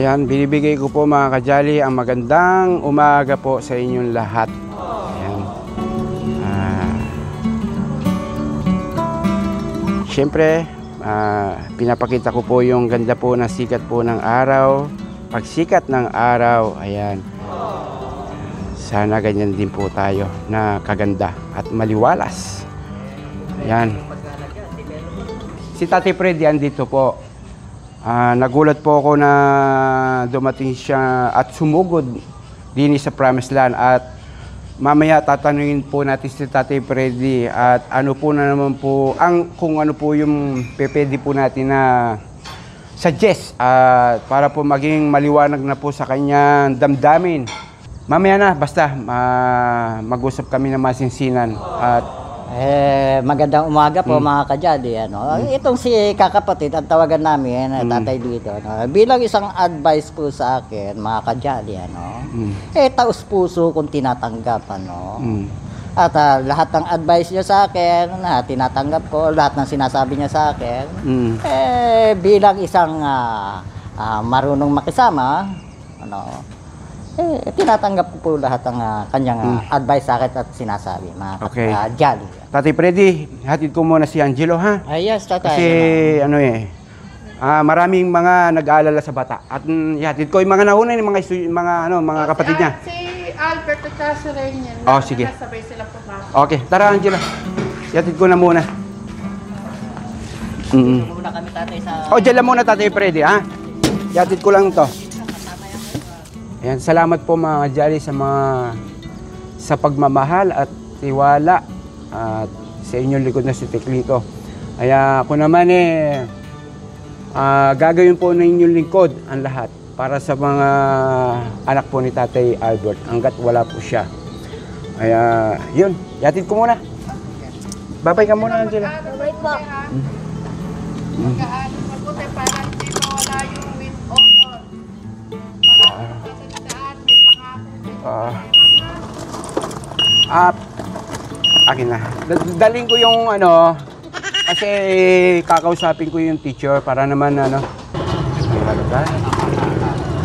Ayan, binibigay ko po mga kajali ang magandang umaga po sa inyong lahat. Ayan. Siyempre, pinapakita ko po yung ganda po ng sikat po ng araw. Pagsikat ng araw, ayan. Sana ganyan din po tayo na kaganda at maliwalas. Ayan. Si Tati Freddy andito po. Nagulat po ako na dumating siya at sumugod din sa Promised Land. At mamaya tatanungin po natin si Tati Freddy at ano po na naman po, kung ano po yung pwede po natin na suggest para po maging maliwanag na po sa kanyang damdamin. Mamaya na, basta mag-usap kami ng masinsinan. At magandang umaga po mga kajali. Itong si kakapatid, ang tawagan namin, tatay dito. Bilang isang advice po sa akin, mga kajali, taos puso kung tinatanggap. At lahat ng advice niya sa akin, tinatanggap ko, lahat ng sinasabi niya sa akin, bilang isang marunong makisama, tinatanggap ko po lahat ng kanyang advice sa akin at sinasabi, mga kajali. Tati Freddy, hatid ko muna si Angelo, ha? Yes, tatay. Kasi maraming mga nag-aalala sa bata. At hatid ko yung mga nauna, yung mga kapatid niya. Si Albert at si Rainier. Sige. Sabay sila pumasok. Okay, tara Angelo. Hatid ko na muna. Muna kami tatay sa... Diyan lang muna Tati Freddy, ha? Hatid ko lang to. Ayan, salamat po mga kajali sa pagmamahal at tiwala at sa inyong likod na si Teklito. Kaya ako naman gagawin po ng inyong lingkod ang lahat para sa mga anak po ni Tatay Albert hanggat wala po siya. Kaya yun, yatid ko muna. Babay ka muna, Angela. Babay po. Mag-aaral mabuti para hindi mawala yung with honor. Para magkakalitaan, may pangako. Akin na. Daling ko yung kasi kakausapin ko yung teacher para naman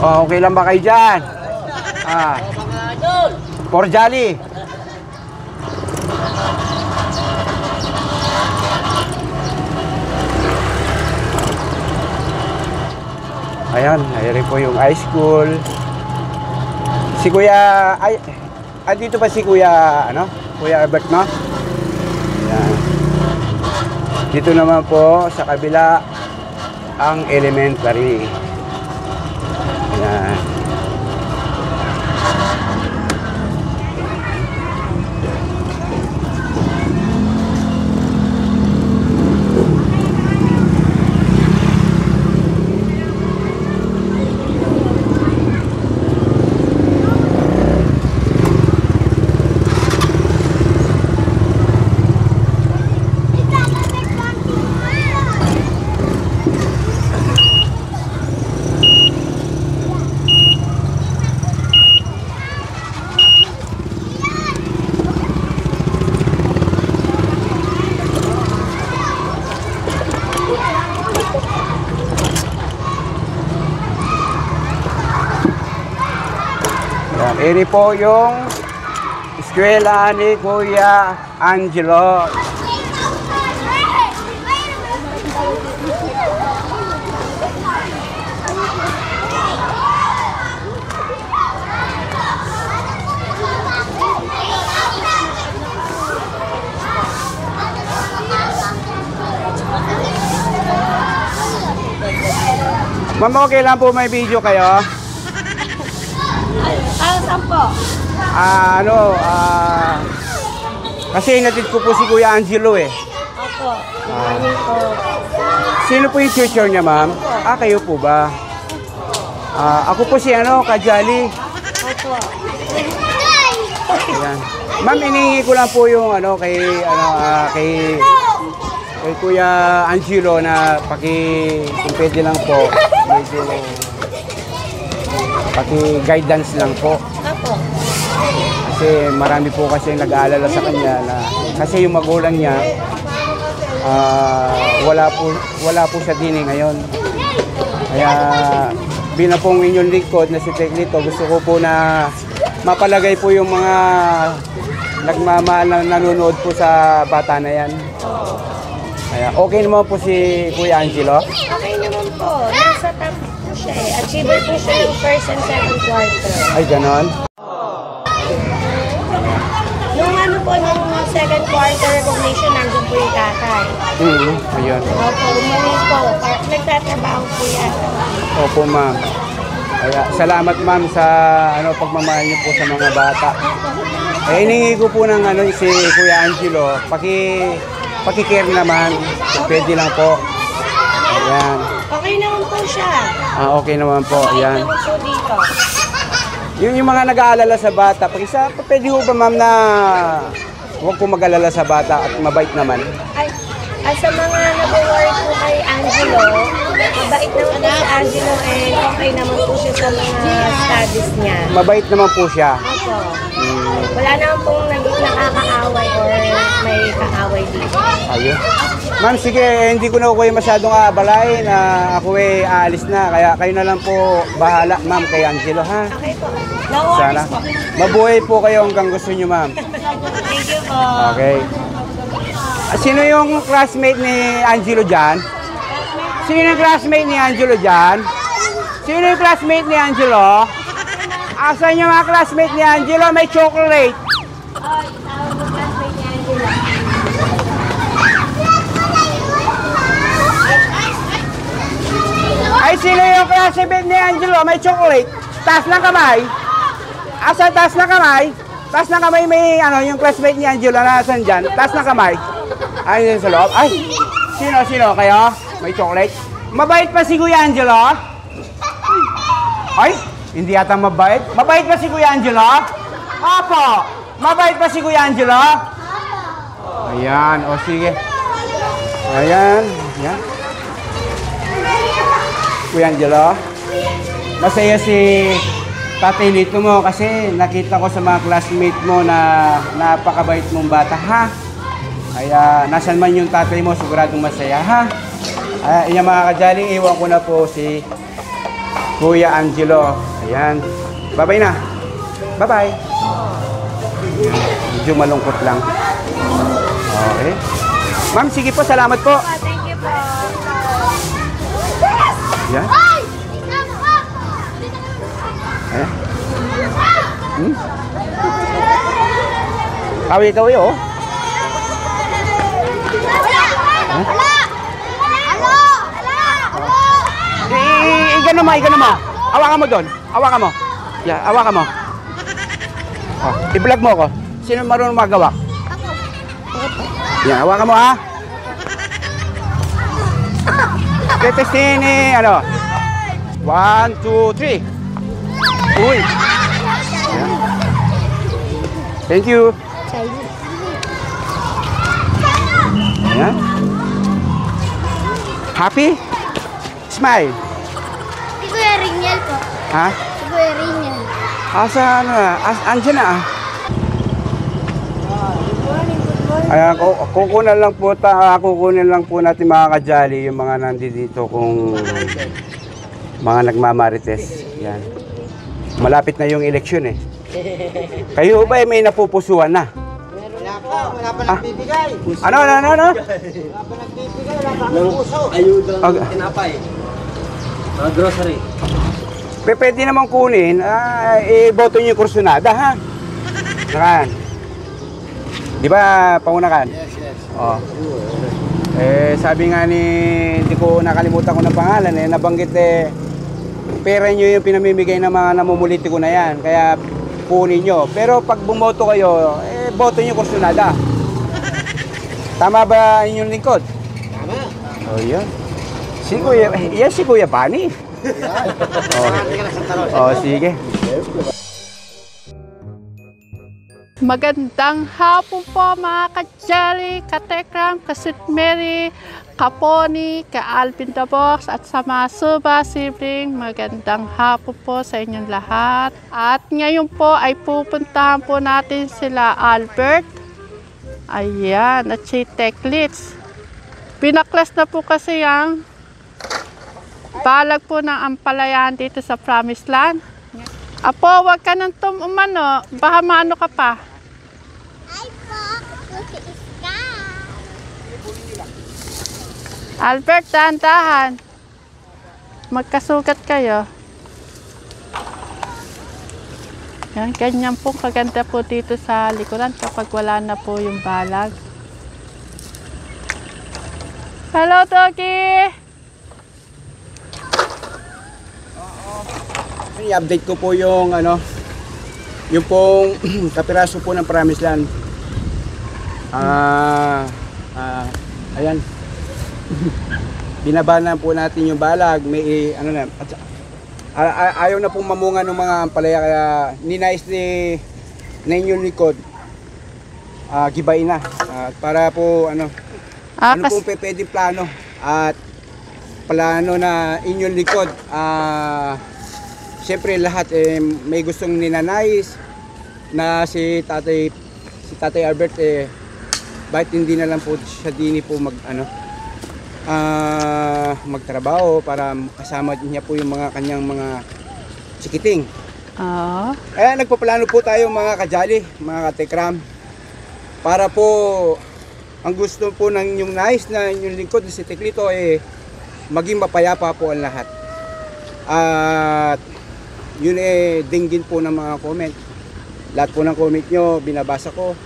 okay lang ba kayo dyan? For Jolly. Ayan, ayun po yung high school. Si Kuya, andito ba si Kuya, Kuya Albert, no? Ayan. Dito naman po sa kabila ang elementary. Ayan. Eri po yung eskwela ni Kuya Angelo. Ma'am, okay lang po may video kayo? Saan po? Kasi natid ko po si Kuya Angelo Opo. Sino po yung teacher niya, ma'am? Kayo po ba? Ako po si Kajali. Opo. Ayan. Ma'am, inihingi ko lang po yung kay Kuya Angelo na kung pwede lang po, medyo paki-guidance lang po. Opo. Kasi marami po kasi nag-aalala sa kanya na kasi yung magulang niya wala po sa dini ngayon. Kaya bilang pong inyong lingkod na si Teklito, gusto ko po na mapalagay po yung mga nagmamahal na nanonood po sa bata na yan. Kaya okay naman po si Kuya Angelo. Okay naman po. Nasa top po siya eh. Achiever po siya ng first and second quarter. Ay, ganon. Nung ano po, nung second quarter recognition, nandun po yung tatay. Ayun. Opo, umuwi po. Nagtatrabaho po yan. Opo, ma'am. Kaya, salamat ma'am sa pagmamahal niyo po sa mga bata. Hiningi ko po ng si Kuya Angelo, pakicare naman, kung pwede lang po. Ayan. Okay naman po siya. Okay naman po, ayan. Naman po dito. Yung mga nag-aalala sa bata, pwede ho ba ma'am na huwag po mag-alala sa bata at mabait naman? Ay, sa mga nag-work po kay Angelo, mabait naman po si Angelo okay naman po siya sa mga studies niya. Mabait naman po siya. Opo. Wala naman pong nakakaaway or may kaaway dito. Ayun. Ma'am, sige, hindi ko na kayo masyadong aabalain. Ako aalis na. Kaya kayo na lang po bahala, ma'am, kay Angelo, ha? Okay po. No worries Sana. po. Mabuhay po kayo hanggang gusto nyo, ma'am. Thank you po. Okay. Sino yung classmate ni Angelo dyan? Sino yung classmate ni Angelo dyan? Sino yung classmate ni Angelo? Asan yung mga classmate ni Angelo? May chocolate. Ay, sino yung classmate ni Angelo? May chocolate. Taas ng kamay. Asan taas ng kamay? Taas ng kamay may yung classmate ni Angelo na nasan dyan. Taas ng kamay. Ay, yun sa loob. Ay, sino kayo? May chocolate? Mabait pa si Kuya Angelo? Ay, hindi yata mabait. Mabait pa si Kuya Angelo? Opo. Mabait pa si Kuya Angelo? Ayan, o sige. Ayan, ayan. Kuya Angelo, masaya si Tatay Lito mo kasi nakita ko sa mga classmate mo na napakabait mong bata, ha? Kaya nasan man yung tatay mo, siguradong masaya, ha? Ayan mga kajaling, iwan ko na po si Kuya Angelo. Ayan. Bye-bye na. Bye-bye. Medyo malungkot lang. Okay. Ma'am, sige po. Salamat po. Thank you po. Ayan. Ayan. Kawi-kawi, oh. Igan mo. Hawakan mo doon. Hawakan mo. Yeah, hawakan mo. Oh, i-vlog mo ako. Sino marunong magawa? Yan, hawakan mo, ha? Tetestin ni, 1, 2, 3. Uy. Yan. Thank you. Ayan. Happy? Smile. Si Kuya Ringel po. Ha? Si Kuya Ringel. Asa andyan na. Ayan, kukunin lang po natin mga kajali yung mga nandito kung mga nagmamarites. Yan. Malapit na yung eleksyon eh. Kayo ba may napupusuan na? Wala pa nagbibigay. Ano? Wala pa nagbibigay, wala pa puso. Ayudang tinapay. Mga grocery. Pwede naman kunin, i-boto nyo yung kursunada, ha? Nakan. Di ba, Pangunakan? Yes. Oh. Sabi nga hindi ko nakalimutan ko ng pangalan nabanggit pera nyo yung pinamimigay ng mga namumulitiko na yan. Kaya kunin nyo. Pero pag bumoto kayo, boto nyo kursunada. Tama ba inyong lingkod? Tama. Oh, yun. Si Kuya Bani. Oh, sige. Magandang hapon po mga ka-Jelly, ka-Tekram, ka-Sweet Mary, ka-Pony, ka-Alvin the Box at sa mga Suba sibling. Magandang hapon po sa inyong lahat. At ngayon po ay pupuntahan po natin sila Albert. Ayan, at si Teklits. Pinaklas na po kasi ang balag po ng ampalayan dito sa Promised Land. Apo, wag ka nang umano, baka maano ka pa. Ay po, ako si Iska. Albert, dahan-dahan. Magkasugat kayo. Yan, ganyan po kaganda po dito sa likuran kapag wala na po yung balag. Hello, Doggy! I-update ko po yung yung pong kapiraso po ng Promised Land. Ayan. Binaba na po natin yung balag. May ayaw na pong mamunga ng mga ampalaya kaya ninais na inyong likod. Gibain na. Para po ano pong pwedeng plano at plano na inyong likod. Siyempre lahat may gustong ninanais na si Tatay Albert bakit hindi na lang po siya dini po magtrabaho para kasama niya po yung mga kanyang mga chikiting. Kaya nagpaplano po tayo mga kajali, mga katekram, para po ang gusto po ng inyong nais na inyong lingkod si Teklito maging mapayapa po ang lahat. At yun dinggin po ng mga comment. Lahat po ng comment nyo, binabasa ko.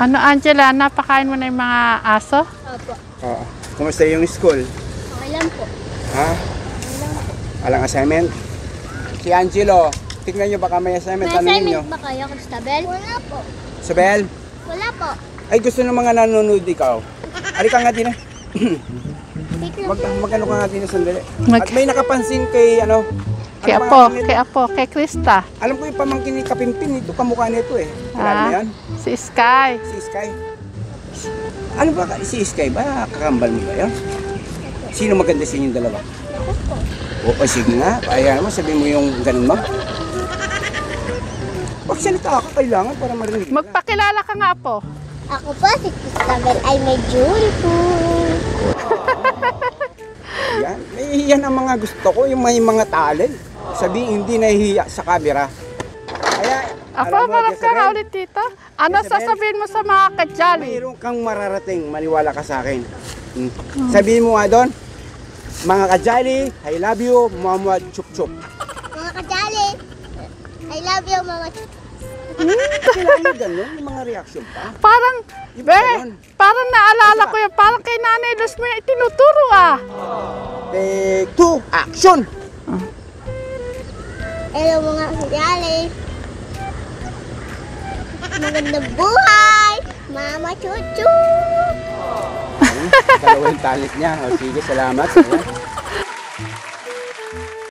Ano, Angela, napakain mo na yung mga aso? Opo. Kumusta yung school? Okay lang po. Ha? Walang assignment? Si Angelo, tignan nyo baka may assignment. May Tanungin nyo. assignment ba kayo, Cristabel? Wala po. Sabel? Wala po. Ay, gusto ng mga nanonood ikaw. Halika nga din eh. Magano ka nga din sandali. At may nakapansin kay Kay Apo, kay Krista. Alam ko yung pamangkin ni Kapimpin, ito kamukha nito eh. Kilala mo yan? Si Sky. Si Sky. Ano ba si Sky ba? Kakambal mo ba yan? Sino maganda sa inyong dalawa? O sige nga, ayan mo, sabihin mo yung ganun mo. Pagsalita ka kailangan para marinig. Magpakilala ka nga, Apo. Ako po, si Cristabel ay may beautiful. Yan ang mga gusto ko, yung may mga talent. Sabihin hindi nahihiya sa camera. Kaya, Apo, marap ka nga ulit dito. Ano sasabihin mo sa mga kajali? mayroon kang mararating, maniwala ka sa akin. Sabihin mo nga doon, mga kajali, I love you, Mama Chup Chup. Mga kajali, I love you, Mama. Kailangan ganun, yung mga reaction pa. Parang, Iba ganun. parang naalala ko yun. Parang kay Nanay Luz mo yung itinuturo Take two, action! Hello mga kajali. Magandang buhay, Mama Chuchu. Dalawa yung talent niya. O, sige, salamat. Ayan.